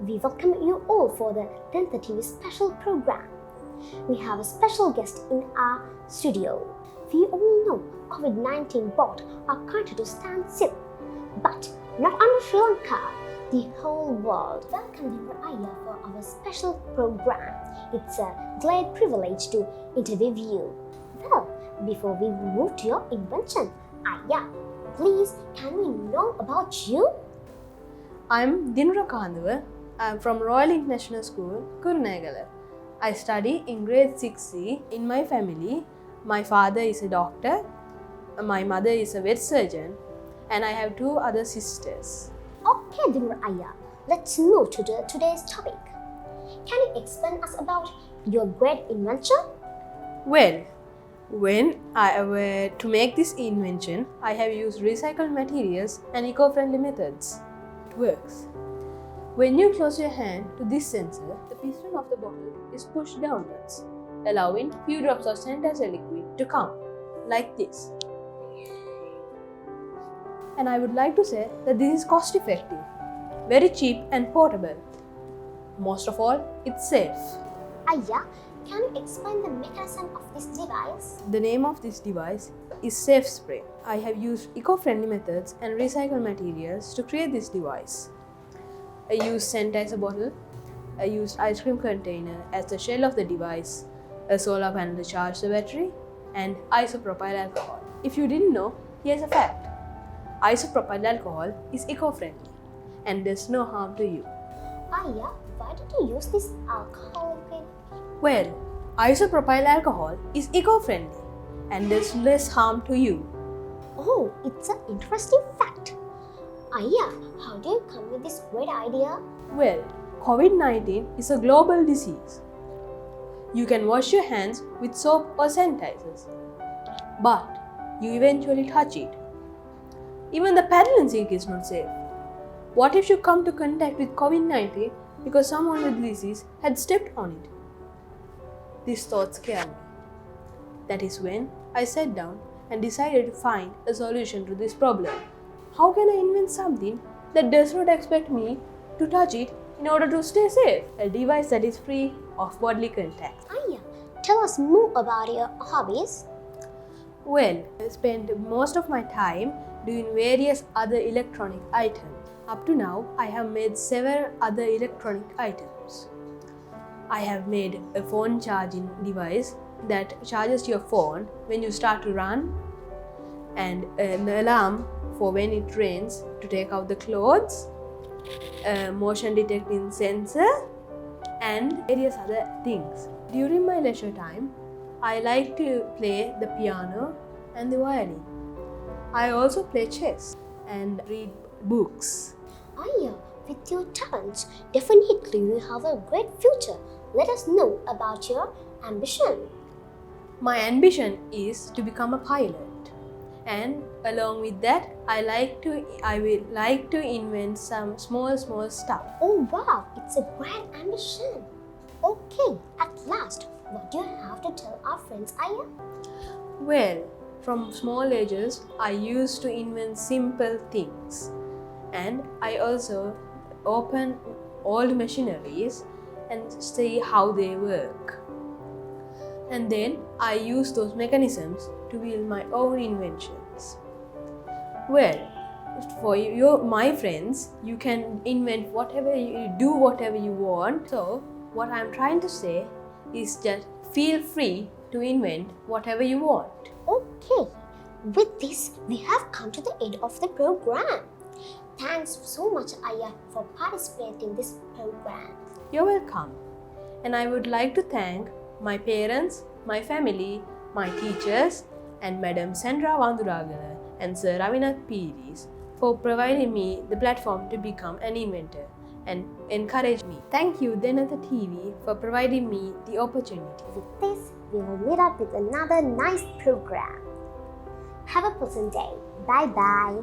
we welcome you all for the Denetha TV special program. We have a special guest in our studio. We all know COVID-19 brought our country to stand still, but not only Sri Lanka, the whole world. Welcome Denetha for our special program. It's a great privilege to interview you. Well, before we move to your invention, Aya, please can we know about you? I'm Denetha. I'm from Royal International School, Kurunegala. I study in grade 6C. In my family, my father is a doctor, my mother is a vet surgeon, and I have 2 other sisters. Okay, Denetha, let's move to today's topic. Can you explain us about your great invention? Well, to make this invention, I have used recycled materials and eco-friendly methods. It works. When you close your hand to this sensor, the piston of the bottle is pushed downwards, allowing few drops of sanitizer liquid to come, like this. And I would like to say that this is cost effective, very cheap and portable. Most of all, it's safe. Aya, can you explain the mechanism of this device? The name of this device is Safe Spray. I have used eco-friendly methods and recycled materials to create this device. I used sanitizer bottle, I used ice cream container as the shell of the device, a solar panel to charge the battery, and isopropyl alcohol. If you didn't know, here's a fact. Isopropyl alcohol is eco-friendly and does no harm to you. Aya, why did you use this alcohol liquid? Well, isopropyl alcohol is eco-friendly and does less harm to you. Oh, it's an interesting fact. Aya, how do you come with this great idea? Well, COVID-19 is a global disease. You can wash your hands with soap or sanitizers, but you eventually touch it. Even the paddle and sink is not safe. What if you come to contact with COVID-19 because someone with the disease had stepped on it? These thoughts scare me. That is when I sat down and decided to find a solution to this problem. How can I invent something that does not expect me to touch it in order to stay safe? A device that is free of bodily contact. Aya, tell us more about your hobbies. Well, I spend most of my time doing various other electronic items. Up to now, I have made several other electronic items. I have made a phone charging device that charges your phone when you start to run, and an alarm for when it rains to take out the clothes, a motion detecting sensor, and various other things. During my leisure time, I like to play the piano and the violin. I also play chess and read books. Aya, with your talents, definitely you have a great future. Let us know about your ambition. My ambition is to become a pilot. And along with that, I will like to invent some small stuff. Oh wow, it's a grand ambition. Okay, at last, what do you have to tell our friends, Aya? Well, from small ages, I used to invent simple things. And I also open old machineries and see how they work. And then I use those mechanisms to build my own inventions. Well, for you, my friends, you can invent whatever you want. So, what I'm trying to say is just feel free to invent whatever you want. Okay, with this, we have come to the end of the program. Thanks so much, Aya, for participating in this program. You're welcome. And I would like to thank my parents, my family, my teachers, and Madam Sandra Vanduragala and Sir Ravinath Piris for providing me the platform to become an inventor and encourage me. Thank you, Denetha TV, for providing me the opportunity. With this, we will meet up with another nice program. Have a pleasant day. Bye-bye.